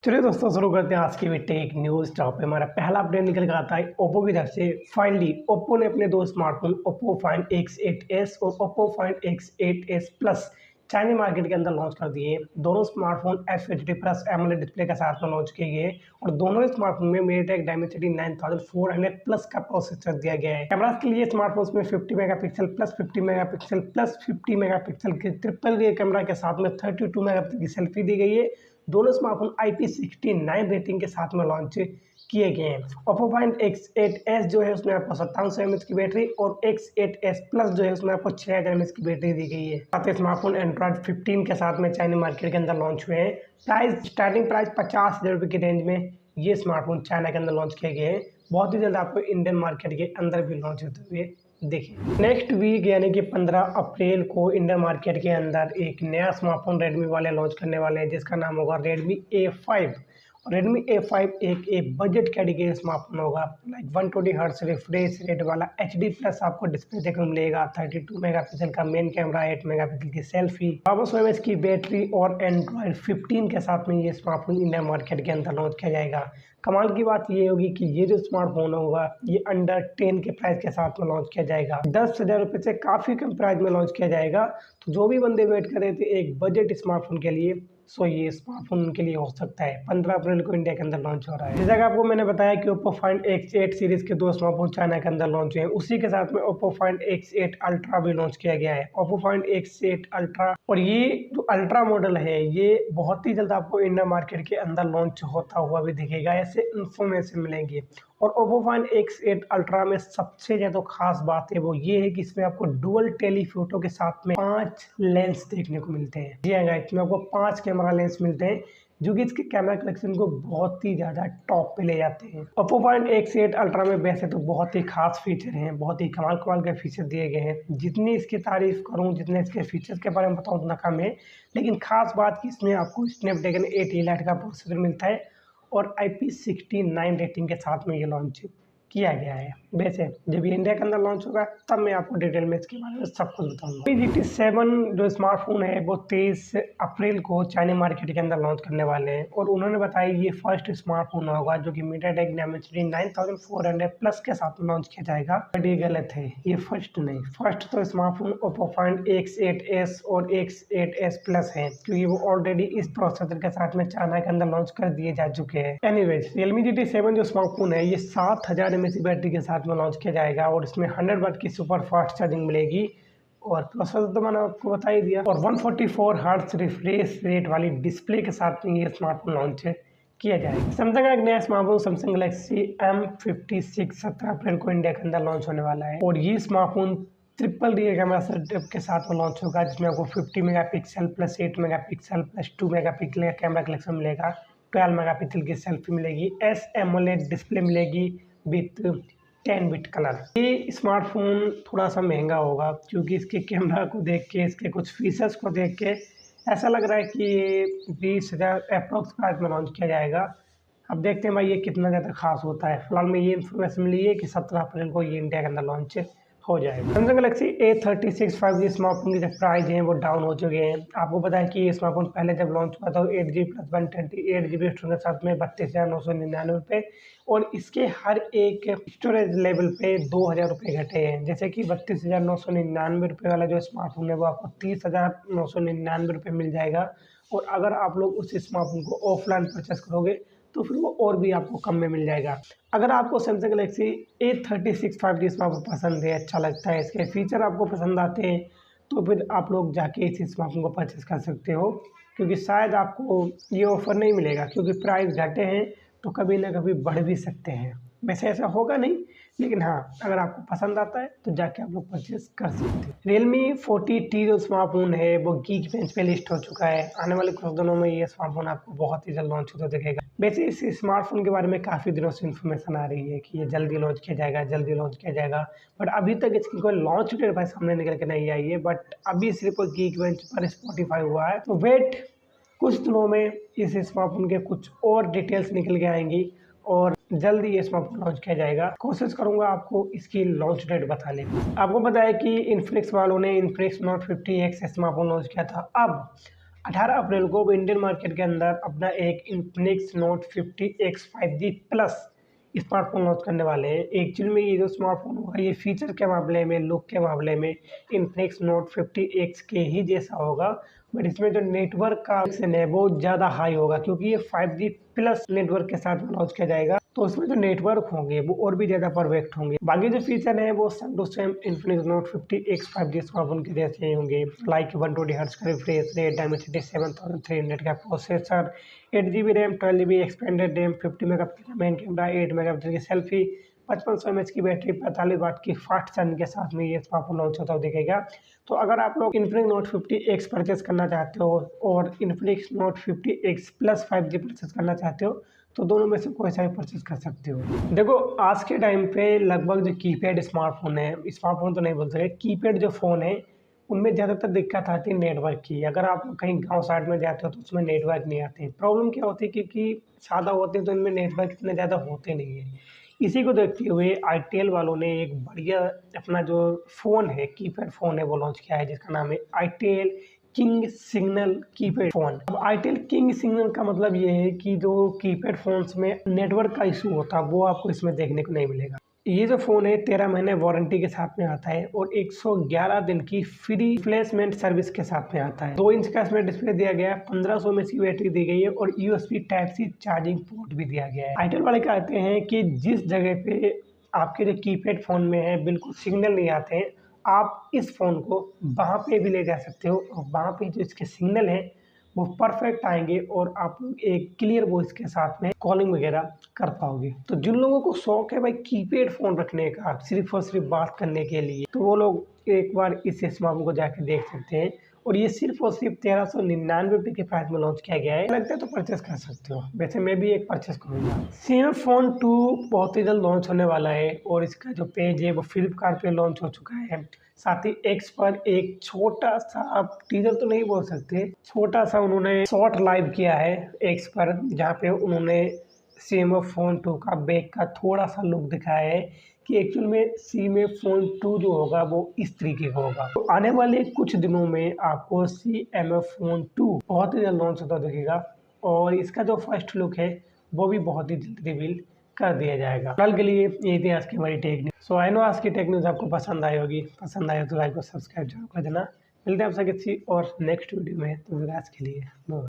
चलिए दोस्तों शुरू करते हैं आज की वीडियो। एक न्यूज़ टॉप पे हमारा पहला अपडेट निकल कर आता है ओप्पो की तरफ से। फाइनली ओप्पो ने अपने दो स्मार्टफोन ओप्पो फाइंड X8s और Oppo find X8s plus China market के अंदर लॉन्च कर दिए। दोनों smartphone FHD plus AMOLED display के साथ में लॉन्च किए गए और दोनों स्मार्टफोन में MediaTek Dimensity 9400 प्लस का प्रोसेसर दिया गया है। कैमरा के लिए स्मार्टफोन में 50 megapixel plus 50 megapixel plus 50 megapixel के ट्रिपल रियर कैमरा के साथ में 32 मेगापिक्सल की सेल्फी दी गई है। दोनों स्मार्टफोन IP69 रेटिंग के साथ में लॉन्च किए गए हैं। ओप्पो फाइंड X8s जो है उसमें आपको 5700 mAh की बैटरी और X8s प्लस जो है उसमें आपको 6000 mAh की बैटरी दी गई है। साथ ही स्मार्टफोन एंड्रॉइड 15 के साथ में चाइना मार्केट के अंदर लॉन्च हुए हैं। स्टार्टिंग प्राइस 50,000 रुपये की रेंज में ये स्मार्टफोन चाइना के अंदर लॉन्च किए गए हैं। बहुत ही जल्द आपको इंडियन मार्केट के अंदर भी लॉन्च होते हुए देखिए। नेक्स्ट वीक यानी कि 15 अप्रैल को इंडियन मार्केट के अंदर एक नया स्मार्टफोन रेडमी वाले लॉन्च करने वाले हैं जिसका नाम होगा Redmi A5। Redmi A5 एक बजट कैटेगरी स्मार्टफोन होगा। लाइक 120 हर्ट्ज रिफ्रेश रेट वाला HD प्लस आपको डिस्प्ले देखने को मिलेगा। 32 मेगापिक्सल का मेन कैमरा, 8 मेगापिक्सल की सेल्फी, 500 mAh की बैटरी और एंड्रॉइड 15 के साथ में ये स्मार्टफोन इंडियन मार्केट के अंदर लॉन्च किया जाएगा। कमाल की बात ये होगी कि ये जो स्मार्टफोन होगा ये अंडर 10 के प्राइस के साथ में लॉन्च किया जाएगा। 10,000 रुपये से काफ़ी कम प्राइस में लॉन्च किया जाएगा। तो जो भी बंदे वेट कर रहे थे एक बजट स्मार्टफोन के लिए, सो ये स्मार्टफोन उनके लिए हो सकता है। 15 अप्रैल को इंडिया के अंदर लॉन्च हो रहा है। जैसा कि आपको मैंने बताया कि ओप्पो फाइंड X8 सीरीज के दो स्मार्टफोन चाइना के अंदर लॉन्च हुए हैं, उसी के साथ में ओप्पो फाइंड X8 अल्ट्रा भी लॉन्च किया गया है। ओप्पो फाइंड X8 अल्ट्रा और ये जो अल्ट्रा मॉडल है ये बहुत ही जल्द आपको इंडिया मार्केट के अंदर लॉन्च होता हुआ भी दिखेगा, ऐसे इन्फॉर्मेशन मिलेंगी। और ओप्पो फाइंड X8 अल्ट्रा में सबसे ज़्यादा खास बात है वो ये है कि इसमें आपको डुअल टेलीफोटो के साथ में 5 लेंस देखने को मिलते हैं। जी हाँ, इसमें आपको 5 कैमरा लेंस मिलते हैं जो कि इसके कैमरा कलेक्शन को बहुत ही ज़्यादा टॉप पे ले जाते हैं। ओप्पो फाइंड X8 अल्ट्रा में वैसे तो बहुत ही खास फीचर हैं, बहुत ही कमाल कमाल के फीचर दिए गए हैं। जितनी इसकी तारीफ करूँ, जितने इसके फीचर्स के बारे में बताऊँ उतना कम है। लेकिन खास बात कि इसमें आपको स्नैपड्रैगन 8 एलाइट का प्रोसेसर मिलता है और IP69 रेटिंग के साथ में ये लॉन्च किया गया है। वैसे जब ये इंडिया के अंदर लॉन्च होगा तब मैं आपको डिटेल में इसके बारे में सब कुछ बताऊंगा। GT7 जो स्मार्टफोन है वो 23 अप्रैल को चाइना मार्केट के अंदर लॉन्च करने वाले हैं और उन्होंने बताया ये फर्स्ट स्मार्टफोन होगा जो कि MediaTek Dimensity 9400 प्लस के साथ में लॉन्च किया जाएगा। बट ये गलत है, ये फर्स्ट नहीं। फर्स्ट तो स्मार्टफोन ओप्पो फाइंड X8s और X8s प्लस है क्योंकि वो ऑलरेडी इस प्रोसेसर के साथ में चाइना के अंदर लॉन्च कर दिए जा चुके हैं। एनीवेज Realme GT7 जो स्मार्टफोन है ये 7000 mAh की बैटरी के साथ में लॉन्च किया जाएगा और इसमें 100 वाट की सुपर फास्ट चार्जिंग मिलेगी और प्रोसेसर तो मैंने आपको बता ही दिया और 144 हर्ट्ज रिफ्रेश रेट वाली डिस्प्ले के साथ में ये स्मार्टफोन लॉन्च किया जाएगा। सैमसंग का एक नया स्मार्टफोन सैमसंग गैलेक्सी M56 17 अप्रैल को इंडिया के अंदर लॉन्च होने वाला है और ये smartphone triple rear camera setup के साथ में लॉन्च होगा जिसमें आपको 50 megapixel plus 8 megapixel plus 2 megapixel का कैमरा कलेक्शन मिलेगा। 12 मेगापिक्सल की सेल्फी मिलेगी। AMOLED डिस्प्ले मिलेगी विथ 10 बिट कलर। ये स्मार्टफोन थोड़ा सा महंगा होगा क्योंकि इसके कैमरा को देख के, इसके कुछ फीचर्स को देख के ऐसा लग रहा है कि ये 20,000 अप्रॉक्स प्राइस में लॉन्च किया जाएगा। अब देखते हैं भाई ये कितना ज़्यादा खास होता है। फिलहाल में ये इन्फॉर्मेशन मिली है कि 17 अप्रैल को ये इंडिया के अंदर लॉन्च हो जाएगा। Samsung Galaxy A36 5G smartphone की जो प्राइस हैं वो डाउन हो चुके हैं। आपको पता है कि ये स्मार्टफोन पहले जब लॉन्च हुआ था 8GB प्लस 128GB स्टोरेज के साथ में 32,999 रुपये और इसके हर एक स्टोरेज लेवल पे 2,000 रुपये घटे हैं। जैसे कि 32,999 रुपये वाला जो स्मार्टफोन है वो आपको 30,999 रुपये मिल जाएगा और अगर आप लोग उस स्मार्टफोन को ऑफलाइन परचेस करोगे तो फिर वो और भी आपको कम में मिल जाएगा। अगर आपको Samsung Galaxy A36 5G smartphone पसंद है, अच्छा लगता है, इसके फीचर आपको पसंद आते हैं तो फिर आप लोग जाके इस स्मार्टफोन को परचेस कर सकते हो क्योंकि शायद आपको ये ऑफ़र नहीं मिलेगा क्योंकि प्राइस घटे हैं तो कभी ना कभी बढ़ भी सकते हैं। वैसे ऐसा होगा नहीं, लेकिन हाँ अगर आपको पसंद आता है तो जाके आप लोग परचेस कर सकते हैं। Realme 40T जो स्मार्टफोन है वो गीक बेंच पे लिस्ट हो चुका है। आने वाले कुछ दिनों में ये स्मार्टफोन आपको बहुत ही जल्द लॉन्च होता दिखेगा। वैसे इस स्मार्टफोन के बारे में काफ़ी दिनों से इन्फॉर्मेशन आ रही है कि ये जल्दी लॉन्च किया जाएगा, जल्दी लॉन्च किया जाएगा, बट अभी तक इसकी कोई लॉन्च डेट भाई सामने निकल के नहीं आई है। बट अभी सिर्फ गीक बेंच पर स्पॉटिफाई हुआ है तो वेट, कुछ दिनों में इस स्मार्टफोन के कुछ और डिटेल्स निकल के आएंगी और जल्दी ये स्मार्टफोन लॉन्च किया जाएगा। कोशिश करूंगा आपको इसकी लॉन्च डेट बताने की। आपको पता है कि इन्फिनिक्स वालों ने Infinix Note 50X smartphone launch किया था। अब 18 अप्रैल को वो इंडियन मार्केट के अंदर अपना एक Infinix note 50X 5G plus smartphone launch करने वाले हैं। एक्चुअली में ये जो स्मार्टफोन होगा ये फीचर के मामले में, लुक के मामले में इन्फिनिक्स नोट 50X के ही जैसा होगा, बट इसमें जो नेटवर्क का ऑप्शन है वो ज़्यादा हाई होगा क्योंकि ये 5G प्लस नेटवर्क के साथ लॉन्च किया जाएगा, तो उसमें जो नेटवर्क होंगे वो और भी ज़्यादा परफेक्ट होंगे। बाकी जो फीचर है वो same to same Infinix note 50X 5G smartphone के जैसे ही होंगे, लाइक 120 हर्ट्ज का रिफ्रेश रेट, डायमेंसिटी 7300 का processor, 8GB RAM, 12GB expanded RAM, 50 megapixel का मेन कैमरा, 8 मेगापिक्सल की सेल्फी, 5500 mAh की बैटरी, 45 वाट की फास्ट चार्जिंग के साथ में ये स्मार्टफोन लॉन्च होता हुआ दिखेगा। तो अगर आप लोग इन्फिनिक्स नोट 50X परचेस करना चाहते हो और Infinix note 50X plus 5G purchase करना चाहते हो तो दोनों में से कोई सा भी परचेस कर सकते हो। देखो आज के टाइम पे लगभग जो कीपैड स्मार्टफोन है, स्मार्टफोन तो नहीं बोल सकते, कीपैड जो फ़ोन है उनमें ज़्यादातर दिक्कत आती है नेटवर्क की। अगर आप कहीं गांव साइड में जाते हो तो उसमें नेटवर्क नहीं आते। प्रॉब्लम क्या होती है, क्योंकि ज़्यादा होते हैं तो इनमें नेटवर्क इतने ज़्यादा होते नहीं हैं। इसी को देखते हुए आईटेल वालों ने एक बढ़िया अपना जो फ़ोन है, कीपैड फ़ोन है, वो लॉन्च किया है जिसका नाम है itel king signal keypad phone. अब आईटेल किंग सिग्नल का मतलब ये है कि जो कीपैड फ़ोन्स में नेटवर्क का इशू होता है वो आपको इसमें देखने को नहीं मिलेगा। ये जो फ़ोन है 13 महीने वारंटी के साथ में आता है और 111 दिन की फ्री रिप्लेसमेंट सर्विस के साथ में आता है। 2 इंच का इसमें डिस्प्ले दिया गया है, 1500 mAh की बैटरी दी गई है और USB type C charging port भी दिया गया है। आईटेल वाले कहते हैं कि जिस जगह पे आपके जो कीपैड फ़ोन में है बिल्कुल सिग्नल नहीं आते हैं, आप इस फ़ोन को वहाँ पे भी ले जा सकते हो और वहाँ पे जो इसके सिग्नल हैं वो परफेक्ट आएंगे और आप लोग एक क्लियर वॉइस के साथ में कॉलिंग वगैरह कर पाओगे। तो जिन लोगों को शौक है भाई कीपैड फ़ोन रखने का सिर्फ और सिर्फ बात करने के लिए, तो वो लोग एक बार इस स्मार्टफोन को जाकर देख सकते हैं। और ये सिर्फ और सिर्फ 1399 के प्राइस में लॉन्च किया गया है। लगता है तो परचेस कर सकते हो, वैसे मैं भी एक परचेस करूँगा। सेम फ़ोन 2 बहुत ही जल्द लॉन्च होने वाला है और इसका जो पेज है वो फ्लिपकार्ट पे लॉन्च हो चुका है। साथ ही एक्स पर एक छोटा सा, आप टीजर तो नहीं बोल सकते, छोटा सा उन्होंने शॉर्ट लाइव किया है एक्स पर, जहाँ पे उन्होंने सेम फ़ोन 2 का बैक का थोड़ा सा लुक दिखाया है कि एक्चुअल में सी में फ़ोन 2 जो होगा वो इस तरीके का होगा। तो आने वाले कुछ दिनों में आपको CMF फ़ोन 2 बहुत ही जल्द लॉन्च होता दिखेगा और इसका जो फर्स्ट लुक है वो भी बहुत ही जल्द रिवील कर दिया जाएगा। कल के लिए ये थी आज की हमारी tech news. So I know आज की टेक न्यूज़ आपको पसंद आई होगी। पसंद आए तो लाइक और सब्सक्राइब जरूर कर देना। मिलते हैं आपसे किसी और नेक्स्ट वीडियो में। तो आज के लिए